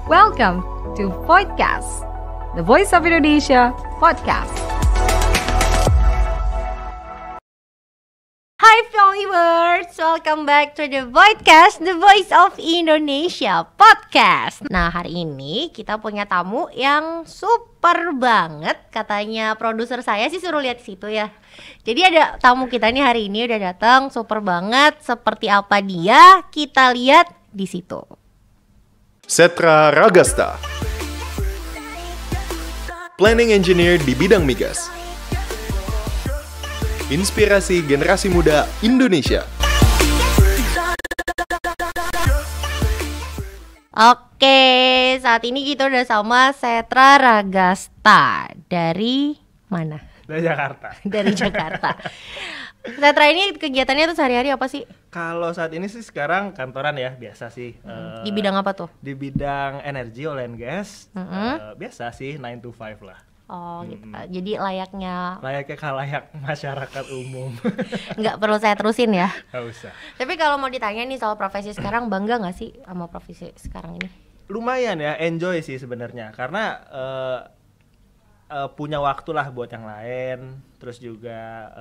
Welcome to Podcast, the Voice of Indonesia Podcast. Hi viewers, welcome back to the Podcast, the Voice of Indonesia Podcast. Nah, hari ini kita punya tamu yang super banget. Katanya produser saya sih suruh lihat situ ya. Jadi ada tamu kita nih hari ini udah datang, super banget. Seperti apa dia? Kita lihat di situ. Setra Ragasta, Planning Engineer di bidang migas. Inspirasi generasi muda Indonesia. Oke, saat ini kita udah sama Setra Ragasta. Dari mana? Dari Jakarta. Dari Jakarta. Setra ini kegiatannya tuh sehari-hari apa sih? Kalau saat ini sih sekarang kantoran ya, biasa sih. Di bidang apa tuh? Di bidang energi, oil and gas. Biasa sih 9 to 5 lah. Oh gitu. Jadi layaknya Layak masyarakat umum. nggak perlu saya terusin ya. Gak usah. Tapi kalau mau ditanya nih soal profesi sekarang, bangga nggak sih sama profesi sekarang ini? Lumayan ya, enjoy sih sebenarnya. Karena punya waktu lah buat yang lain. Terus juga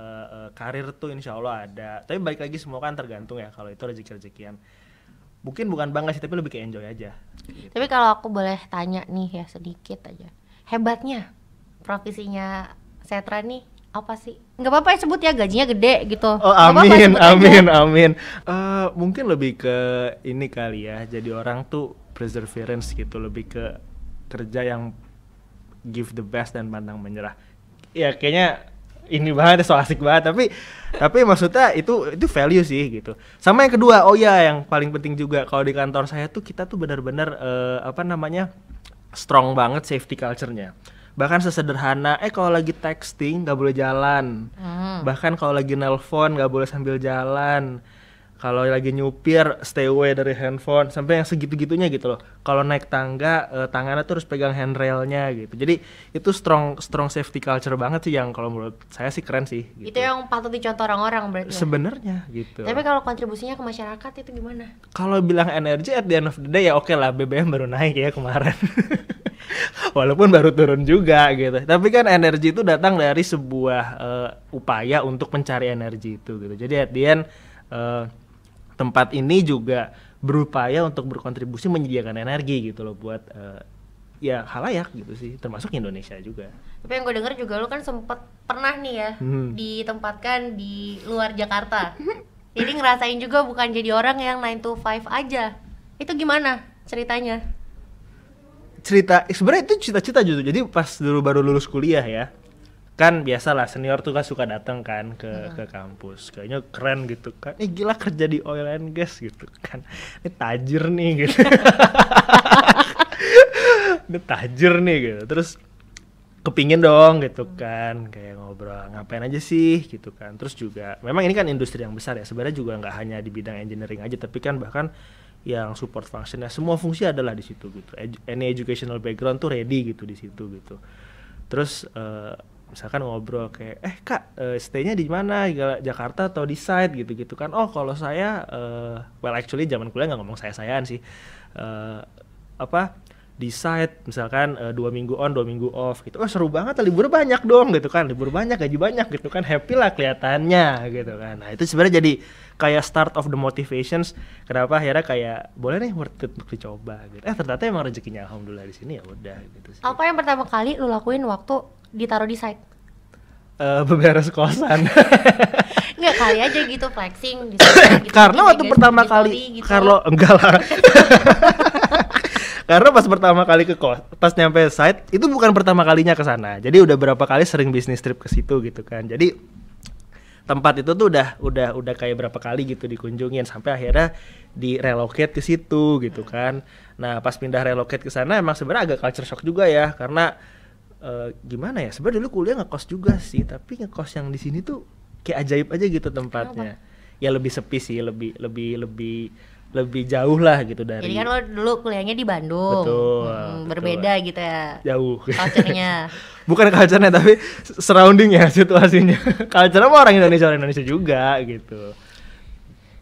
karir tuh insya Allah ada. Tapi balik lagi semua kan tergantung ya, kalau itu rezeki-rezekian. Mungkin bukan bangga sih, tapi lebih ke enjoy aja gitu. Tapi kalau aku boleh tanya nih ya sedikit aja, hebatnya profesinya Setra nih apa sih? Nggak apa-apa ya sebut ya, gajinya gede gitu. Oh Nggak apa-apa, amin. Mungkin lebih ke ini kali ya, jadi orang tuh perseverance gitu, lebih ke kerja yang give the best dan pantang menyerah. Ya kayaknya ini banget, so asik banget, tapi maksudnya itu value sih gitu. Sama yang kedua, oh ya yang paling penting juga kalau di kantor saya tuh kita tuh benar-benar strong banget safety culture-nya. Bahkan sesederhana kalau lagi texting nggak boleh jalan. Bahkan kalau lagi nelpon nggak boleh sambil jalan. Kalau lagi nyupir stay away dari handphone, sampai yang segitu-gitunya gitu loh. Kalau naik tangga tangannya tuh harus pegang handrailnya gitu. Jadi itu strong safety culture banget sih, yang kalau menurut saya sih keren sih gitu. Itu yang patut dicontoh orang-orang berarti. Sebenarnya gitu. Tapi kalau kontribusinya ke masyarakat itu gimana? Kalau bilang energi at the end of the day ya oke lah, BBM baru naik ya kemarin. Walaupun baru turun juga gitu. Tapi kan energi itu datang dari sebuah upaya untuk mencari energi itu gitu. Jadi at the end tempat ini juga berupaya untuk berkontribusi menyediakan energi gitu loh buat ya khalayak gitu sih, termasuk Indonesia juga. Tapi yang gue denger juga lu kan sempet pernah nih ya ditempatkan di luar Jakarta. Jadi ngerasain juga bukan jadi orang yang 9 to 5 aja. Itu gimana ceritanya? Sebenarnya itu cita-cita juga. Jadi pas dulu baru lulus kuliah ya, kan biasalah senior tuh kan suka datang kan ke kampus, kayaknya keren gitu kan, gila kerja di oil and gas gitu kan, ini tajir nih gitu. Ini tajir nih gitu. Terus kepingin dong gitu kan, kayak ngobrol ngapain aja sih gitu kan. Terus juga memang ini kan industri yang besar ya, sebenarnya juga nggak hanya di bidang engineering aja, tapi kan bahkan yang support functionnya, semua fungsi adalah di situ gitu. Any educational background tuh ready gitu di situ gitu. Terus misalkan ngobrol kayak kak stay-nya di mana, Jakarta atau di site gitu kan. Oh kalau saya well actually zaman kuliah nggak ngomong sayaan sih, di site misalkan 2 minggu on 2 minggu off gitu. Oh seru banget, libur banyak dong gitu kan, libur banyak gaji banyak gitu kan, happy lah kelihatannya gitu kan. Nah itu sebenarnya jadi kayak start of the motivations kenapa akhirnya kayak boleh nih worth it untuk dicoba gitu. Ternyata emang rezekinya alhamdulillah di sini, ya udah gitu sih. Apa yang pertama kali lu lakuin waktu ditaruh di site? Beberes kosan. Nggak, kali aja gitu flexing di site, gitu, Karena waktu pertama kali gitu. kalau enggak lah. Karena pas pertama kali pas nyampe site itu bukan pertama kalinya ke sana. Jadi udah berapa kali sering bisnis trip ke situ gitu kan. Jadi tempat itu tuh udah kayak berapa kali gitu dikunjungin sampai akhirnya di relocate ke situ gitu kan. Nah, pas pindah relocate ke sana emang sebenarnya agak culture shock juga ya, karena gimana ya? Sebenarnya dulu kuliah ngekos juga sih, tapi ngekos yang di sini tuh kayak ajaib aja gitu tempatnya. Kenapa? Ya lebih sepi sih, lebih jauh lah gitu dari. Jadi kan lo dulu kuliahnya di Bandung. Betul. Berbeda gitu ya. Jauh. Culture-nya. Bukan culture-nya tapi surrounding-nya, situasinya. Culture-nya mah orang Indonesia juga gitu.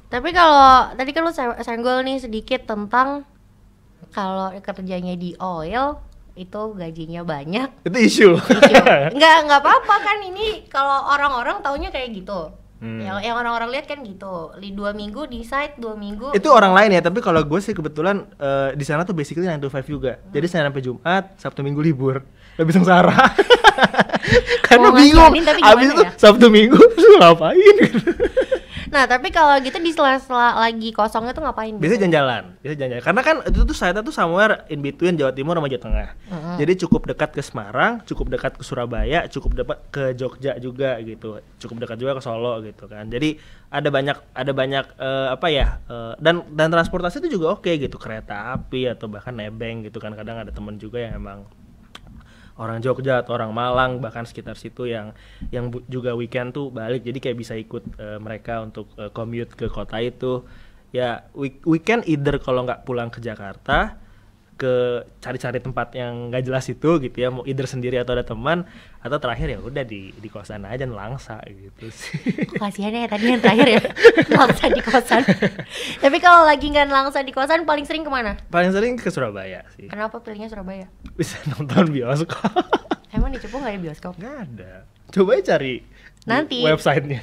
Tapi kalau tadi kan lo senggol nih sedikit tentang kalau kerjanya di oil itu gajinya banyak. Itu isu. Nggak apa-apa kan, ini kalau orang-orang taunya kayak gitu. Yang orang-orang lihat kan gitu, 2 minggu di site, 2 minggu. Itu orang lain ya, tapi kalau gue sih kebetulan di sana tuh basically 9 to 5 juga. Jadi Senin sampai Jumat, Sabtu Minggu libur. Lebih sengsara. Karena Mau bingung. ngasihanin tapi gimana Abis itu ya? Sabtu Minggu terus ngapain? Nah, tapi kalau gitu di sela-sela lagi kosongnya tuh ngapain? Biasanya jalan-jalan. Karena kan itu tuh saya tuh somewhere in between Jawa Timur sama Jawa Tengah. Jadi cukup dekat ke Semarang, cukup dekat ke Surabaya, cukup dekat ke Jogja juga gitu. Cukup dekat juga ke Solo gitu kan. Jadi ada banyak dan transportasi itu juga oke gitu, kereta api atau bahkan nebeng gitu kan. Kadang ada teman juga yang emang orang Jogja atau orang Malang bahkan sekitar situ yang juga weekend tuh balik, jadi kayak bisa ikut mereka untuk commute ke kota itu ya. Weekend either kalau nggak pulang ke Jakarta ke cari-cari tempat yang nggak jelas itu gitu ya, mau either sendiri atau ada teman, atau terakhir ya udah di kosan aja nelangsa gitu sih. Kasihan ya tadi yang terakhir ya, nelangsa di kosan. Tapi kalau lagi nggak nelangsa di kosan, paling sering kemana? Paling sering ke Surabaya sih. Kenapa pilihnya Surabaya? Bisa nonton bioskop. Emang di Cepu nggak ada bioskop? Nggak ada. Coba aja cari Nanti. di websitenya.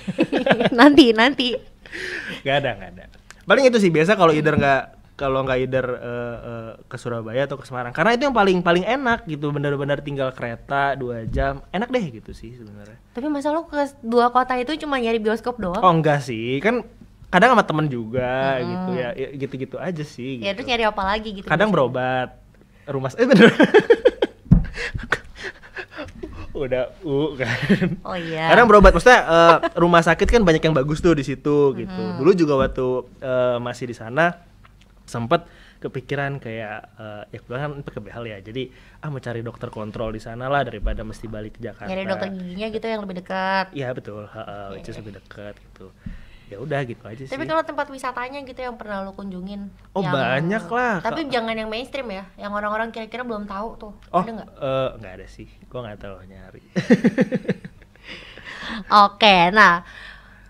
nanti. Nggak ada. Paling itu sih biasa kalau nggak either ke Surabaya atau ke Semarang, karena itu yang paling enak gitu, benar-benar tinggal kereta 2 jam, enak deh gitu sih sebenarnya. Tapi masa lo ke 2 kota itu cuma nyari bioskop doang? Oh enggak sih, kan kadang sama temen juga gitu ya, gitu-gitu aja sih. Ya gitu. terus nyari apa lagi gitu? Kadang biasanya? berobat, bener. Udah kan. Oh iya. Kadang berobat, maksudnya rumah sakit kan banyak yang bagus tuh di situ gitu. Dulu juga waktu masih di sana sempet kepikiran kayak ya kebetulan kan pakai behel ya, jadi mau cari dokter kontrol di sana lah daripada mesti balik ke Jakarta. Nyari dokter giginya gitu yang lebih dekat. Iya betul, which is lebih dekat gitu. Ya udah gitu aja sih. Tapi kalau tempat wisatanya gitu yang pernah lo kunjungin? Oh, banyak lah. Tapi jangan yang mainstream ya, yang orang-orang kira-kira belum tahu tuh. Oh, ada nggak? Nggak ada sih, gua nggak tahu nyari. Oke, nah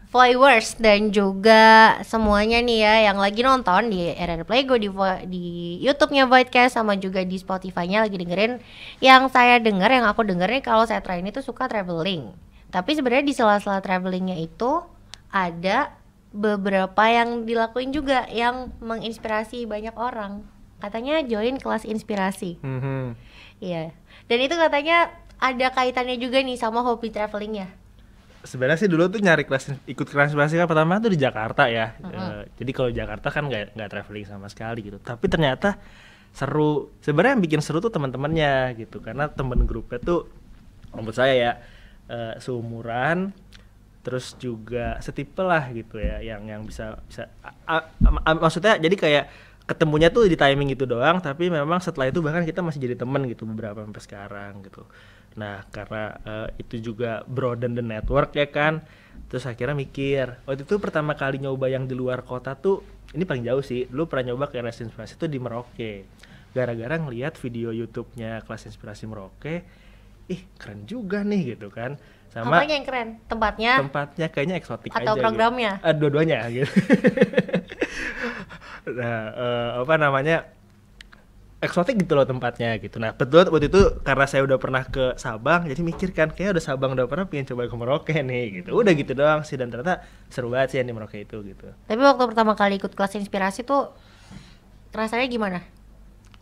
viewers dan juga semuanya nih ya yang lagi nonton di RR Playgo di YouTube-nya Voidcast sama juga di Spotify-nya lagi dengerin. Yang aku denger nih kalau saya ini tuh suka traveling. Tapi sebenarnya di sela-sela travelingnya itu ada beberapa yang dilakuin juga yang menginspirasi banyak orang. Katanya join kelas inspirasi. Iya. Dan itu katanya ada kaitannya juga nih sama hobi travelingnya. Sebenarnya sih dulu tuh ikut kelas inspirasi kan pertama tuh di Jakarta ya. Jadi kalau Jakarta kan nggak traveling sama sekali gitu. Tapi ternyata seru. Sebenarnya yang bikin seru tuh teman-temannya gitu, karena temen grupnya tuh menurut saya ya seumuran, terus juga setipe lah gitu ya, yang bisa maksudnya jadi kayak ketemunya tuh di timing itu doang, tapi memang setelah itu bahkan kita masih jadi teman gitu beberapa sampai sekarang gitu. Nah karena itu juga broaden the network ya kan, terus akhirnya mikir waktu itu pertama kali nyoba yang di luar kota tuh, ini paling jauh sih, dulu pernah nyoba ke kelas inspirasi tuh di Merauke, gara-gara ngelihat video YouTube-nya kelas inspirasi Merauke, keren juga nih gitu kan. Sama apanya yang keren? Tempatnya kayaknya eksotik atau aja programnya? Gitu. Dua-duanya gitu. Nah, eksotik gitu loh tempatnya gitu. Nah betul waktu itu karena saya udah pernah ke Sabang, jadi mikir kan kayak udah Sabang udah pernah, pengen coba ke Merauke nih gitu. Udah gitu doang sih, dan ternyata seru banget sih yang di Merauke itu gitu. Tapi waktu pertama kali ikut kelas inspirasi tuh rasanya gimana?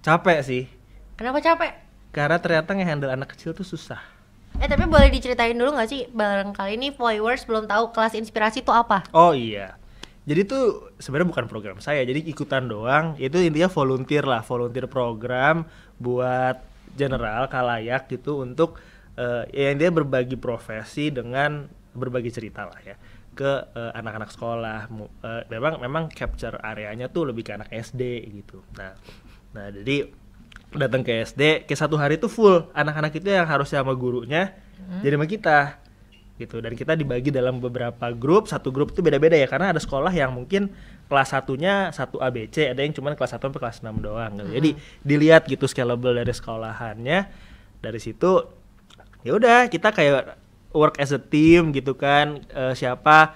Capek sih. Kenapa capek? Karena ternyata nge-handle anak kecil tuh susah. Tapi boleh diceritain dulu gak sih, barangkali ini viewers belum tahu kelas inspirasi itu apa? Oh iya, jadi tuh sebenarnya bukan program saya, jadi ikutan doang. Itu intinya volunteer program buat general kalayak gitu, untuk ya intinya berbagi profesi dengan berbagi cerita lah ya ke anak-anak sekolah. Memang capture areanya tuh lebih ke anak SD gitu. Nah jadi datang ke SD, ke 1 hari itu full anak-anak itu yang harusnya sama gurunya jadi sama kita gitu. Dan kita dibagi dalam beberapa grup, satu grup itu beda-beda ya, karena ada sekolah yang mungkin kelas 1-nya 1 ABC, ada yang cuma kelas 1 sampai kelas 6 doang gitu. Jadi dilihat gitu scalable dari sekolahannya. Dari situ ya udah kita kayak work as a team gitu kan. Siapa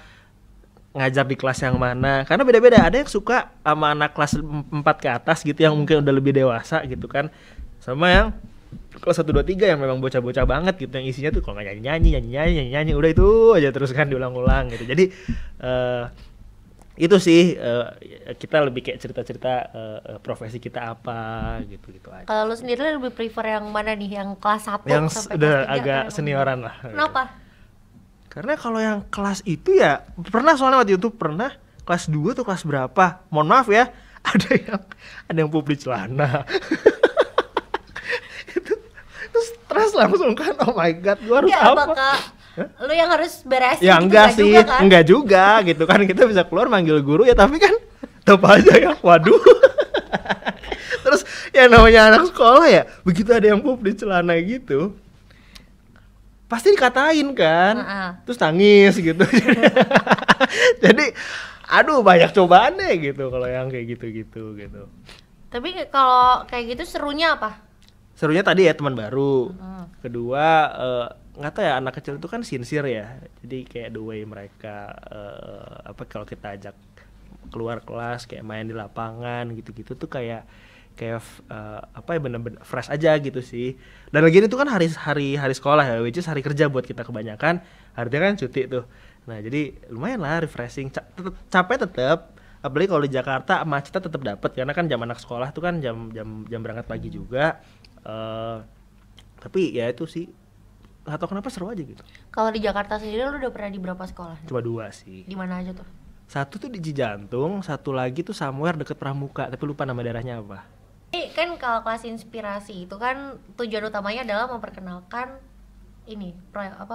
ngajar di kelas yang mana, karena beda-beda. Ada yang suka sama anak kelas 4 ke atas gitu yang mungkin udah lebih dewasa gitu kan, sama yang kelas 1, 2, 3 yang memang bocah-bocah banget gitu, yang isinya tuh kalau nggak nyanyi udah itu aja terus kan diulang-ulang gitu. Jadi itu sih kita lebih kayak cerita-cerita profesi kita apa gitu aja. Kalau lu sendiri lebih prefer yang mana nih? Yang kelas 1 Yang sampai udah kelas 3 agak senioran lah. Kenapa? Karena kalau yang kelas itu ya pernah, soalnya waktu itu pernah kelas 2 tuh kelas berapa? Mohon maaf ya, ada yang pup di celana. itu stres langsung kan. Oh my god, gua harus Ya, apa? apakah lu yang harus beresin Ya gitu? enggak sih, juga, kan? enggak juga gitu kan. Kita bisa keluar manggil guru ya, tapi kan tetap aja ya, waduh. Terus ya namanya anak sekolah ya, begitu ada yang pup di celana gitu, pasti dikatain kan, terus nangis gitu. Jadi, aduh banyak cobaannya gitu kalau yang kayak gitu. Tapi kalau kayak gitu serunya apa? Serunya tadi ya teman baru. Kedua, nggak tahu ya, anak kecil itu kan sincere ya. Jadi kayak the way mereka kalau kita ajak keluar kelas kayak main di lapangan gitu-gitu tuh kayak bener-bener fresh aja gitu sih. Dan lagi itu kan hari sekolah ya, which is hari kerja buat kita kebanyakan. Harinya kan cuti tuh. Nah jadi lumayan lah refreshing. Capek tetap, apalagi kalau di Jakarta macetnya tetap dapat karena kan jam anak sekolah tuh kan jam berangkat pagi juga. Tapi ya itu sih, nggak tahu kenapa seru aja gitu. Kalau di Jakarta sendiri lu udah pernah di berapa sekolah? Cuma 2 sih. Di mana aja tuh? Satu tuh di Cijantung, satu lagi tuh somewhere deket Pramuka, tapi lupa nama daerahnya apa. Kan kalau kelas inspirasi itu kan tujuan utamanya adalah memperkenalkan ini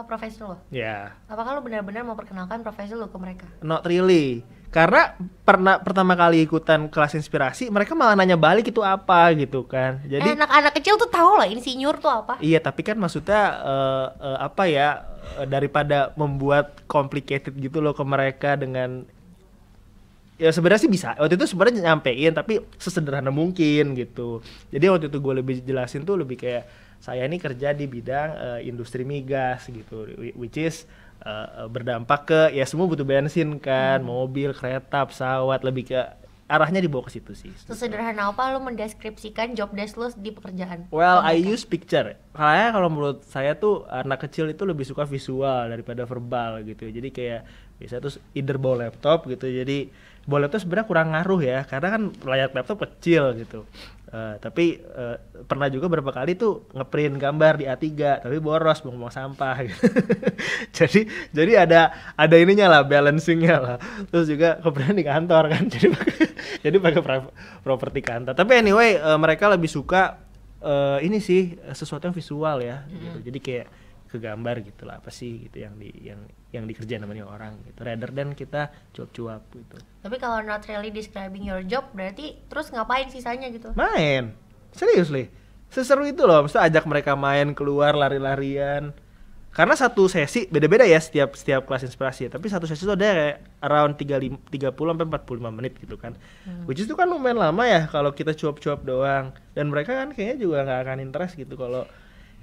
profesi lo. Ya. Apakah lo benar-benar memperkenalkan profesi lo ke mereka? Not really. Karena pertama kali ikutan kelas inspirasi, mereka malah nanya balik itu apa gitu kan. Jadi anak-anak kecil tuh tahu lah insinyur tuh apa. iya, tapi kan maksudnya daripada membuat complicated gitu loh ke mereka dengan, ya sebenarnya sih bisa. Waktu itu sebenarnya nyampein tapi sesederhana mungkin gitu. Jadi waktu itu gue lebih jelasin tuh lebih kayak saya ini kerja di bidang industri migas gitu, which is berdampak ke ya semua butuh bensin kan, mobil, kereta, pesawat, lebih ke arahnya dibawa ke situ sih. Sesederhana apa lo mendeskripsikan job desk lo di pekerjaan? Well, I use picture. Kalau menurut saya tuh anak kecil itu lebih suka visual daripada verbal gitu. Jadi kayak biasanya tuh either bawa laptop gitu. Jadi bawa laptop sebenarnya kurang ngaruh ya, karena kan layar laptop kecil gitu. Tapi pernah juga berapa kali tuh ngeprint gambar di A3 tapi boros, buang sampah gitu. jadi ada ininya lah, balancingnya lah. Terus juga keprint di kantor kan, jadi pakai properti kantor. Tapi anyway, mereka lebih suka ini sih sesuatu yang visual ya gitu. Jadi kayak ke gambar gitu lah, apa sih gitu yang dikerjain namanya orang gitu, rather than kita cuap-cuap gitu. Tapi kalau not really describing your job, berarti terus ngapain sisanya gitu? Main, seriously, seseru itu loh. Maksudnya ajak mereka main, keluar lari-larian. Karena satu sesi beda-beda ya setiap kelas inspirasi, tapi satu sesi itu ada kayak around 30 sampai 45 menit gitu kan. Which is itu kan lumayan lama ya kalau kita cuap-cuap doang. Dan mereka kan kayaknya juga nggak akan interest gitu kalau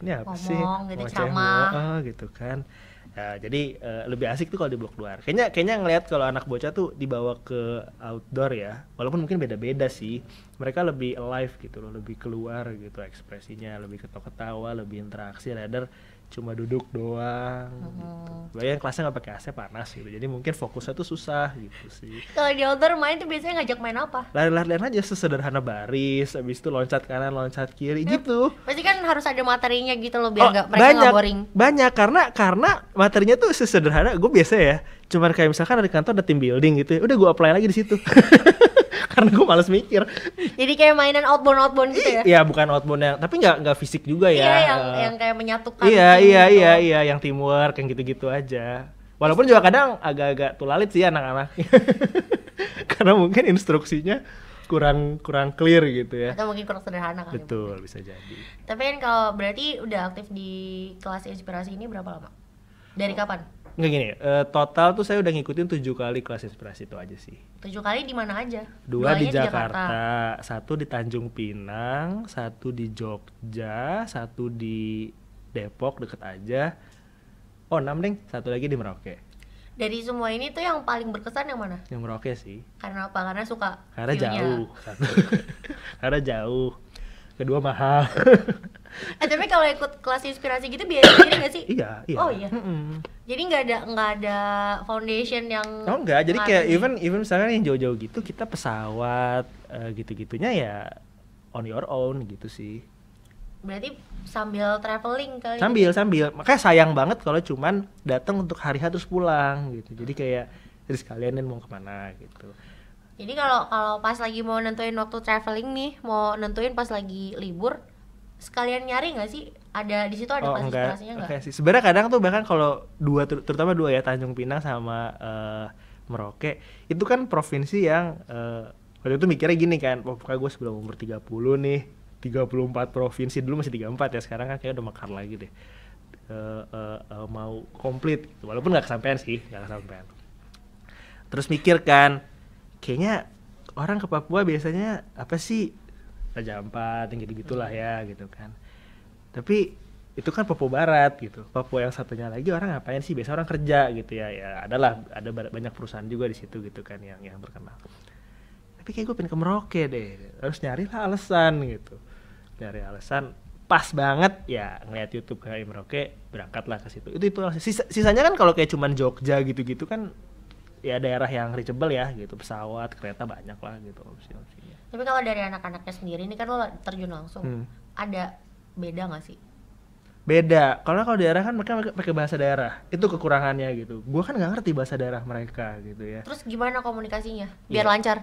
ini apa sih gitu, ceramah gitu kan. Ya, jadi lebih asik tuh kalau di blok luar. Kayaknya ngelihat kalau anak bocah tuh dibawa ke outdoor ya, walaupun mungkin beda-beda sih, mereka lebih alive gitu loh, lebih keluar gitu ekspresinya, lebih ketawa-ketawa, lebih interaksi, rather cuma duduk doang gitu. Bayangin kelasnya nggak pakai AC, panas gitu, jadi mungkin fokusnya tuh susah gitu sih. Kalau di outdoor main tuh biasanya ngajak main apa? Lari-larian aja sesederhana baris, habis itu loncat kanan loncat kiri gitu. Pasti kan harus ada materinya gitu loh biar mereka nggak boring. Banyak, karena materinya tuh sesederhana. Gue biasa ya, cuman kayak misalkan di kantor ada team building gitu ya, udah gue apply lagi di situ. Karena gue males mikir. Jadi kayak mainan outbound gitu ya? Iya, bukan outbound yang, tapi nggak fisik juga ya. Iya, yang kayak menyatukan. Iya, yang teamwork, yang gitu-gitu aja. Walaupun juga kadang agak-agak tulalit sih anak-anak. Karena mungkin instruksinya kurang clear gitu ya. Atau mungkin kurang sederhana kali. Betul, bisa jadi. Tapi kan kalau berarti udah aktif di kelas inspirasi ini berapa lama? Dari kapan? Nggak gini, total tuh saya udah ngikutin 7 kali kelas inspirasi itu aja sih. 7 kali di mana aja? 2 di Jakarta, 1 di Tanjung Pinang, 1 di Jogja, 1 di Depok deket aja. Oh 6 deng, 1 lagi di Merauke. Dari semua ini tuh yang paling berkesan yang mana? Yang Merauke sih. Karena apa? Karena suka Karena view-nya. jauh. Satu. Karena jauh. Kedua mahal. Tapi kalau ikut kelas inspirasi gitu biaya sendiri nggak sih? Iya. Oh iya. Jadi nggak ada foundation yang Oh enggak, jadi kayak ngaruhi. even misalkan yang jauh-jauh gitu kita pesawat gitu-gitunya ya on your own gitu sih. Berarti sambil traveling kali. Sambil. Makanya sayang banget kalau cuman datang untuk hari H terus pulang gitu. Jadi kayak jadi sekalian mau kemana gitu. Jadi kalau pas lagi mau nentuin waktu traveling nih, mau nentuin pas lagi libur, sekalian nyari nggak sih? Ada di situ ada kelas inspirasinya nggak? Oke sih. Sebenarnya kadang tuh bahkan kalau terutama dua ya, Tanjung Pinang sama Merauke, itu kan provinsi yang waktu itu mikirnya gini kan, pokoknya gue sebelum umur 30 nih, 34 provinsi, dulu masih 34 ya, sekarang kan kayak udah mekar lagi deh. Mau komplit gitu. Walaupun nggak kesampean sih, nggak kesampean. Terus mikir kan, kayaknya orang ke Papua biasanya apa sih, Raja Ampat yang gitu-gitulah ya gitu kan. Tapi itu kan Papua Barat gitu. Papua yang satunya lagi orang ngapain sih? Biasa orang kerja gitu ya. Ya ada banyak perusahaan juga di situ gitu kan yang terkenal. Tapi kayak gue pengen ke Merauke deh. Harus nyarilah alasan gitu. Nyari alasan pas banget ya, ngeliat YouTube kayak Merauke, berangkatlah ke situ. Itu sisanya kan kalau kayak cuman Jogja gitu-gitu kan ya daerah yang reachable ya gitu, pesawat, kereta banyak lah gitu opsi-opsinya. Tapi kalau dari anak-anaknya sendiri ini kan lo terjun langsung, ada beda nggak sih? Beda, kalau daerah kan mereka pakai bahasa daerah, itu kekurangannya gitu. Gua kan nggak ngerti bahasa daerah mereka gitu ya. Terus gimana komunikasinya biar Iya. lancar?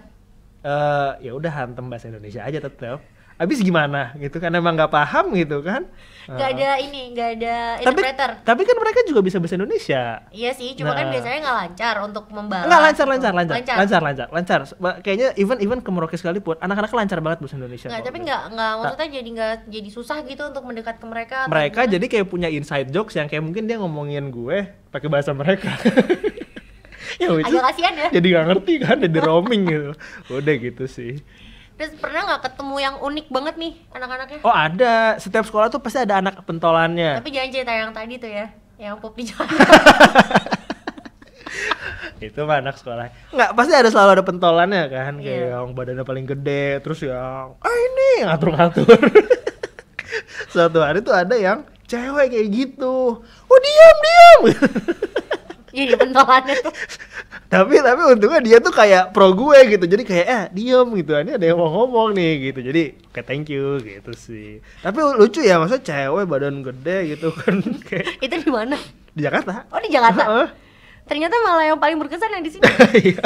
Ya udah hantem bahasa Indonesia aja tetap. Abis gimana gitu kan, emang nggak paham gitu kan? Nggak ada interpreter. Tapi kan mereka juga bisa bahasa Indonesia. Iya sih, cuma kan Nah. biasanya nggak lancar untuk membalas. Enggak, gitu. lancar. Kayaknya even ke Merauke sekalipun anak-anak lancar banget bahasa Indonesia. Nggak, kok, tapi gitu. nggak maksudnya nggak jadi susah gitu untuk mendekat ke mereka. atau Mereka gimana? jadi kayak punya inside jokes yang kayak mungkin dia ngomongin gue pakai bahasa mereka. Ya which is agak kasihan ya. jadi nggak ngerti kan, jadi roaming gitu. Udah gitu sih. Terus pernah nggak ketemu yang unik banget nih anak-anaknya? Oh ada, setiap sekolah tuh pasti ada anak pentolannya. Tapi jangan cerita yang tadi tuh ya, yang pup di jalan. Itu mah anak sekolah. Nggak, pasti selalu ada pentolannya kan. Kayak Iya. yang badannya paling gede, terus yang ini ngatur-ngatur. Suatu hari tuh ada yang cewek kayak gitu. Oh diam. Jadi pentolannya tuh. tapi untungnya dia tuh kayak pro gue gitu, jadi kayak diem gitu, ini ada yang mau ngomong nih gitu, jadi kayak thank you gitu sih. Tapi lucu ya, maksudnya cewek badan gede gitu kan. Kayak Itu di mana? di Jakarta. Oh di Jakarta. Heeh. Ternyata malah yang paling berkesan yang di sini. Iya.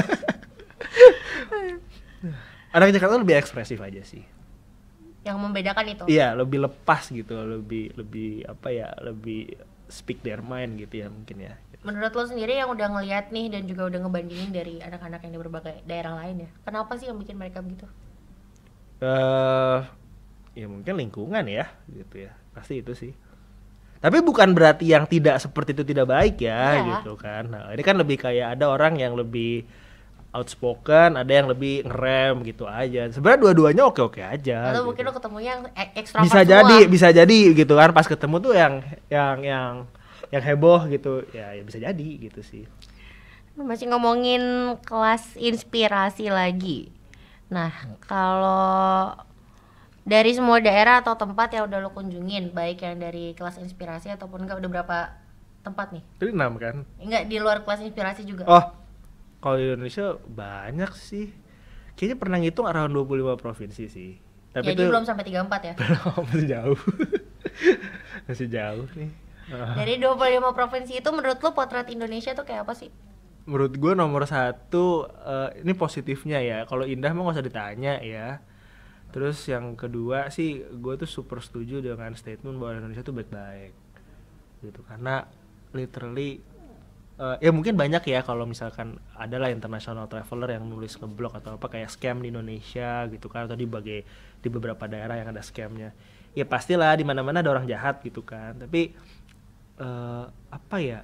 Anak Jakarta lebih ekspresif aja sih. Yang membedakan itu. Iya, lebih lepas gitu, lebih apa ya, lebih speak their mind gitu ya mungkin ya. Menurut lo sendiri yang udah ngeliat nih dan juga udah ngebandingin dari anak-anak yang di berbagai daerah lain ya, kenapa sih yang bikin mereka begitu? Ya mungkin lingkungan ya gitu ya, pasti itu sih. Tapi bukan berarti yang tidak seperti itu tidak baik ya, Iya. gitu kan. Nah ini kan lebih kayak ada orang yang lebih outspoken, ada yang lebih ngerem gitu aja. Sebenarnya dua-duanya oke-oke aja. Atau gitu. mungkin lo ketemunya yang ekstrovert Bisa jadi gitu kan, pas ketemu tuh yang heboh gitu ya bisa jadi gitu sih. Masih ngomongin kelas inspirasi lagi. Nah, kalau dari semua daerah atau tempat yang udah lo kunjungin, baik yang dari kelas inspirasi ataupun enggak, udah berapa tempat nih? Itu 6 kan? Enggak, di luar kelas inspirasi juga. Oh, kalau di Indonesia banyak sih. Kayaknya pernah ngitung around 25 provinsi sih. Tapi Jadi itu belum sampai 34 ya? masih jauh. Masih jauh nih. Dari 25 provinsi itu menurut lo potret Indonesia tuh kayak apa sih? Menurut gue nomor 1 ini positifnya ya. Kalau indah mah nggak usah ditanya ya. Terus yang kedua sih gue tuh super setuju dengan statement bahwa Indonesia tuh baik-baik gitu. Karena literally ya mungkin banyak ya kalau misalkan adalah international traveler yang nulis ngeblog atau apa kayak scam di Indonesia gitu kan, atau di beberapa daerah yang ada scamnya. Ya pastilah di mana-mana ada orang jahat gitu kan. Tapi apa ya,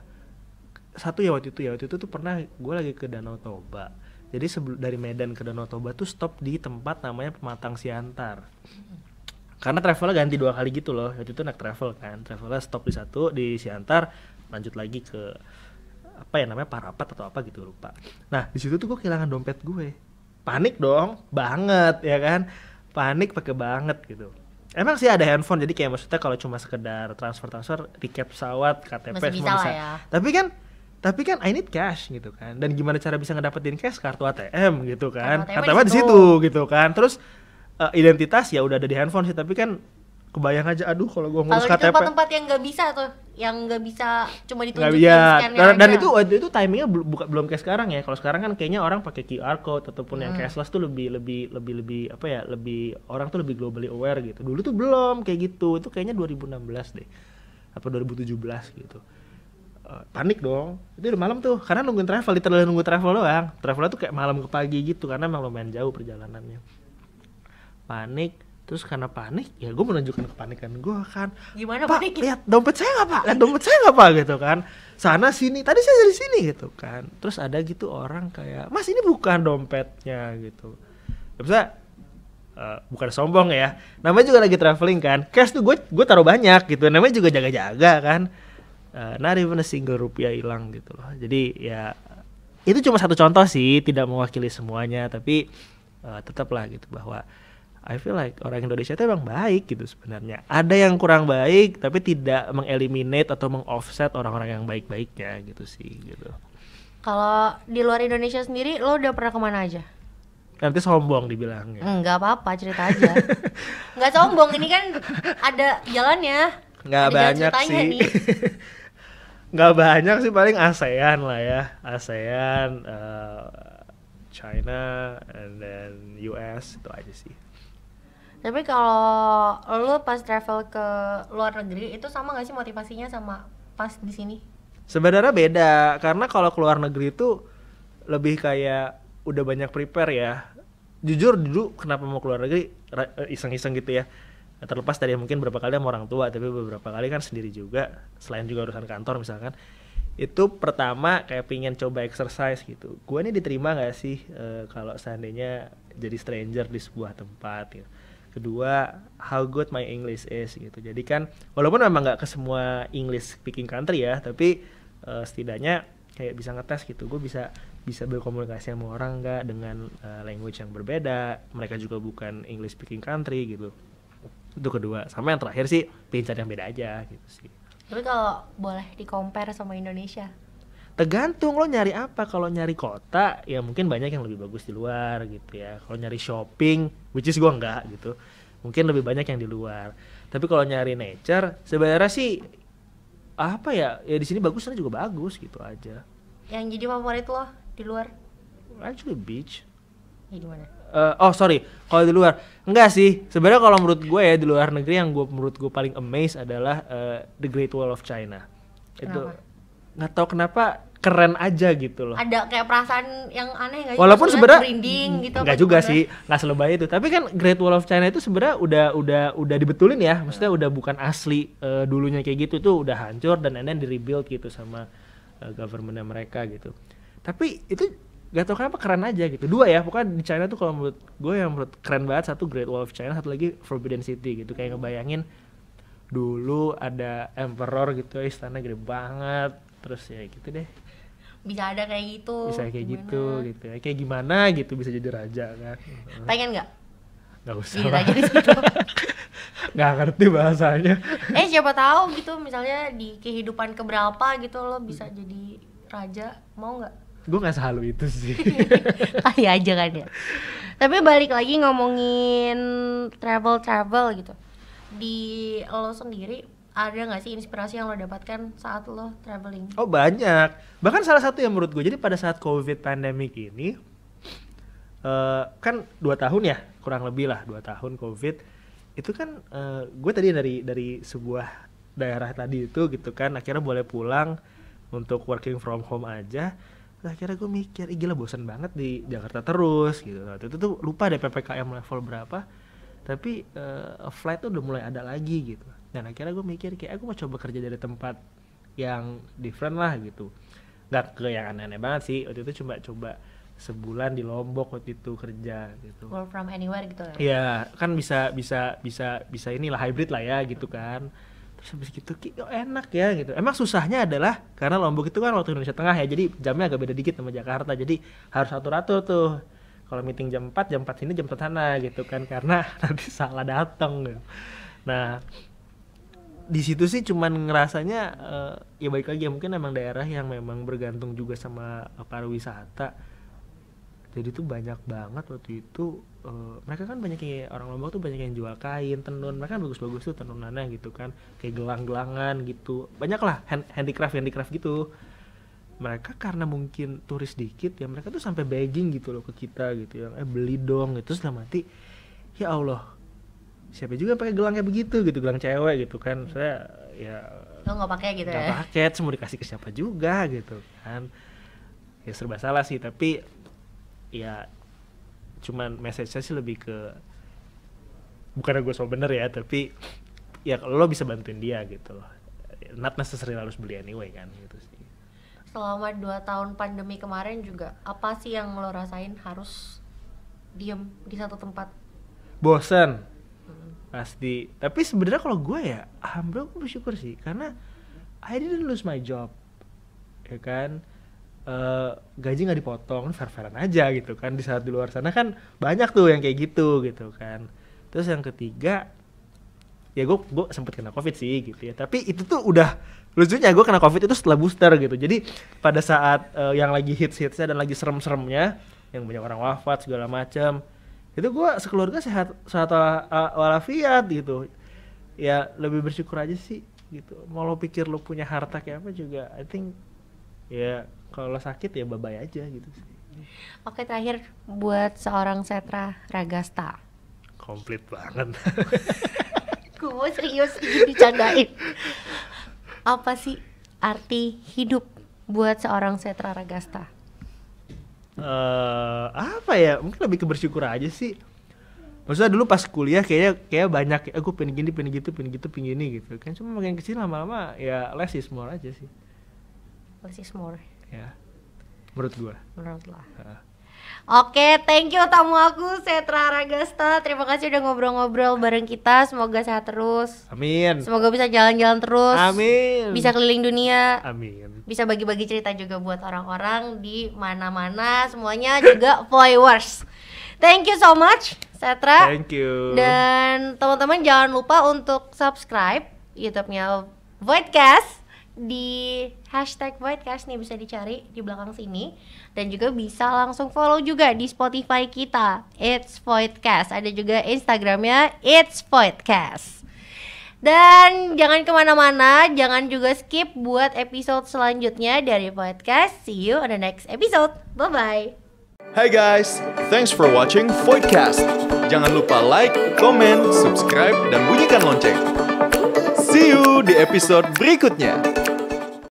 satu ya waktu itu tuh pernah gue lagi ke Danau Toba. Jadi dari Medan ke Danau Toba tuh stop di tempat namanya Pematang Siantar. Karena travelnya ganti 2 kali gitu loh. Waktu itu naik travelnya stop di Siantar, lanjut lagi ke apa ya namanya, parapat atau apa gitu lupa. Nah di situ tuh gue kehilangan dompet gue, panik dong banget ya kan, panik pakai banget gitu. Emang sih ada handphone, jadi kayak maksudnya kalau cuma sekedar transfer tiket pesawat, KTP Masih semua bisa bisa. lah ya. Tapi kan I need cash gitu kan. Dan gimana cara bisa ngedapetin cash? Kartu ATM gitu kan. Kartu ATM ATM di di situ. situ gitu kan. Terus identitas ya udah ada di handphone sih, tapi kan kebayang aja, aduh kalau gua ngurus Kalau di KTP. tempat-tempat yang nggak bisa tuh, yang nggak bisa cuma Nggak ditunjukin bisa. scan-nya Dan aja. itu timingnya belum kayak sekarang ya. Kalau sekarang kan kayaknya orang pakai QR code ataupun yang cashless tuh lebih apa ya, lebih orang tuh lebih globally aware gitu. Dulu tuh belum kayak gitu. Itu kayaknya 2016 deh. Apa 2017 gitu. Panik dong. Itu udah malam tuh karena nungguin travel, literally nunggu travel doang. Travelnya tuh kayak malam ke pagi gitu karena emang lumayan jauh perjalanannya. Panik. Terus karena panik, ya gue menunjukkan kepanikan gue kan. Gimana Pak, panik? lihat dompet saya nggak pak? Lihat dompet saya nggak pak? Gitu kan. Sana sini, tadi saya dari sini gitu kan. Terus ada gitu orang kayak, mas ini bukan dompetnya gitu. Gak bisa, bukan sombong ya. Namanya juga lagi traveling kan. Cash tuh gue taruh banyak gitu. Namanya juga jaga-jaga kan. Not even a single rupiah hilang gitu loh. Jadi ya itu cuma satu contoh sih, tidak mewakili semuanya. Tapi tetaplah gitu bahwa I feel like orang Indonesia itu emang baik gitu sebenarnya. Ada yang kurang baik tapi tidak mengeliminate atau mengoffset orang-orang yang baik-baiknya gitu sih gitu. Kalau di luar Indonesia sendiri, lo udah pernah kemana aja? Nanti sombong dibilangnya. Enggak apa-apa, cerita aja. Enggak sombong, ini kan ada jalannya. Nggak ada jalan banyak ceritanya sih. nih. Nggak banyak sih, paling ASEAN lah ya. ASEAN, China, and then US, itu aja sih. Tapi kalau lo pas travel ke luar negeri, itu sama gak sih motivasinya sama pas di sini? Sebenarnya beda, karena kalau ke luar negeri itu lebih kayak udah banyak prepare ya. Jujur dulu kenapa mau ke luar negeri, iseng-iseng gitu ya. Terlepas dari mungkin beberapa kali sama orang tua, tapi beberapa kali kan sendiri juga, selain juga urusan kantor misalkan. Itu pertama kayak pengen coba exercise gitu. Gue nih diterima gak sih kalau seandainya jadi stranger di sebuah tempat gitu. Kedua, how good my English is gitu. Jadi kan walaupun memang nggak ke semua English speaking country ya, tapi setidaknya kayak bisa ngetes gitu. Gue bisa berkomunikasi sama orang nggak dengan language yang berbeda. Mereka juga bukan English speaking country gitu. Itu kedua. Sama yang terakhir sih pengen cari yang beda aja gitu sih. Tapi kalau boleh di-compare sama Indonesia, Tergantung lo nyari apa. Kalau nyari kota ya mungkin banyak yang lebih bagus di luar gitu ya. Kalau nyari shopping, which is gue enggak gitu, mungkin lebih banyak yang di luar. Tapi kalau nyari nature sebenarnya sih apa ya di sini bagus, sana juga bagus gitu aja. yang jadi favorit lo di luar, Actually beach. ya gimana? Kalau di luar enggak sih. Sebenarnya kalau menurut gue ya di luar negeri yang menurut gue paling amazed adalah the Great Wall of China. Kenapa? Itu nggak tahu kenapa keren aja gitu loh. Ada kayak perasaan yang aneh nggak sih? Walaupun Maksudnya sebenarnya merinding gitu. nggak apa juga gimana? sih, nggak selebay itu. Tapi kan Great Wall of China itu sebenarnya udah dibetulin ya. Maksudnya udah bukan asli dulunya kayak gitu, tuh udah hancur dan then di-rebuild gitu sama governmentnya mereka gitu. Tapi itu gak tau kenapa keren aja gitu. Dua ya, pokoknya di China tuh kalau menurut gue yang menurut keren banget, satu Great Wall of China, satu lagi Forbidden City gitu. Kayak ngebayangin dulu ada emperor gitu, istana gede banget, terus ya gitu deh. Bisa ada kayak gitu. Bisa kayak gimana? gitu ya. Kayak gimana gitu bisa jadi raja kan. Pengen nggak? Gak usah Jadi lah. raja di situ. Gak ngerti bahasanya. Siapa tahu gitu, misalnya di kehidupan keberapa gitu lo bisa jadi raja, mau nggak? Gue gak sehalu itu sih. Kali aja kan ya. Tapi balik lagi ngomongin travel gitu. Di lo sendiri ada nggak sih inspirasi yang lo dapatkan saat lo traveling? Oh banyak. Bahkan salah satu yang menurut gue, jadi pada saat COVID pandemic ini kan 2 tahun ya, kurang lebih lah 2 tahun COVID. Itu kan gue tadi dari sebuah daerah tadi itu gitu kan, akhirnya boleh pulang untuk working from home aja. Nah, akhirnya gue mikir, gila bosan banget di Jakarta terus gitu. Nah, itu tuh lupa deh PPKM level berapa, tapi flight tuh udah mulai ada lagi gitu. Dan akhirnya gue mikir kayak aku mau coba kerja dari tempat yang different lah gitu. Gak ke yang aneh-aneh banget sih. Waktu itu cuma coba sebulan di Lombok waktu itu kerja gitu. Work from anywhere gitu ya? Iya, kan bisa inilah hybrid lah ya gitu kan. Terus habis gitu enak ya gitu. Emang susahnya adalah karena Lombok itu kan waktu Indonesia Tengah ya, jadi jamnya agak beda dikit sama Jakarta, jadi harus atur-atur tuh. Kalau meeting jam 4 sini jam 4 sana gitu kan, karena nanti salah datang gitu. Nah di situ sih cuman ngerasanya ya balik lagi ya, mungkin emang daerah yang memang bergantung juga sama pariwisata, jadi tuh banyak banget waktu itu mereka kan banyak yang orang Lombok tuh banyak yang jual kain tenun, mereka kan bagus-bagus tuh tenunannya gitu kan, kayak gelang-gelangan gitu, banyak lah handicraft gitu. Mereka karena mungkin turis dikit ya, mereka tuh sampai begging gitu loh ke kita gitu, yang beli dong gitu. Terus dalam hati, ya Allah, siapa juga pakai gelang kayak begitu gitu, gelang cewek gitu kan. Saya ya lo nggak pakai gitu nggak ya? pakai, semua dikasih ke siapa juga gitu kan. Ya serba salah sih, tapi ya cuman message-nya sih lebih ke, bukannya gue so bener ya, tapi ya lo bisa bantuin dia gitu loh, not necessarily harus beli anyway kan gitu sih. Selama 2 tahun pandemi kemarin juga, apa sih yang lo rasain harus diem di satu tempat? Bosen pasti, tapi sebenarnya kalau gue ya alhamdulillah gue bersyukur sih, karena I didn't lose my job ya kan. Gaji nggak dipotong, fair-fairan aja gitu kan. Di saat di luar sana kan banyak tuh yang kayak gitu kan. Terus yang ketiga ya gue sempet kena covid sih gitu ya, tapi itu tuh udah lucunya gue kena covid itu setelah booster gitu. Jadi pada saat yang lagi hits-hitsnya dan lagi serem-seremnya, yang banyak orang wafat segala macam, itu gue sekeluarga sehat walafiat gitu ya. Lebih bersyukur aja sih gitu. Mau lo pikir lo punya harta kayak apa juga, I think ya kalau lo sakit ya bye-bye aja gitu sih. Oke, terakhir buat seorang Setra Ragasta. Komplit banget. Gue serius dicandain. Apa sih arti hidup buat seorang Setra Ragasta? Apa ya, mungkin lebih ke bersyukur aja sih. Maksudnya dulu pas kuliah kayak banyak gue pengen gini, pengen gitu gitu kan. Cuma makin kecil lama-lama ya less is more aja sih. Less is more ya, menurut gue. Menurut lo. Oke, thank you tamu aku Setra Ragasta. Terima kasih udah ngobrol-ngobrol bareng kita. Semoga sehat terus. Amin. Semoga bisa jalan-jalan terus. Amin. Bisa keliling dunia. Amin. Bisa bagi-bagi cerita juga buat orang-orang di mana-mana. Semuanya juga followers. Thank you so much Setra. Thank you. Dan teman-teman jangan lupa untuk subscribe YouTube-nya Voidcast di #Voidcast nih, bisa dicari di belakang sini. Dan juga bisa langsung follow juga di Spotify kita, It's Voidcast. Ada juga Instagramnya It's Voidcast. Dan jangan kemana-mana, jangan juga skip buat episode selanjutnya dari Voidcast. See you on the next episode. Bye-bye. Hai guys, thanks for watching Voidcast. Jangan lupa like, comment, subscribe, dan bunyikan lonceng. See you di episode berikutnya.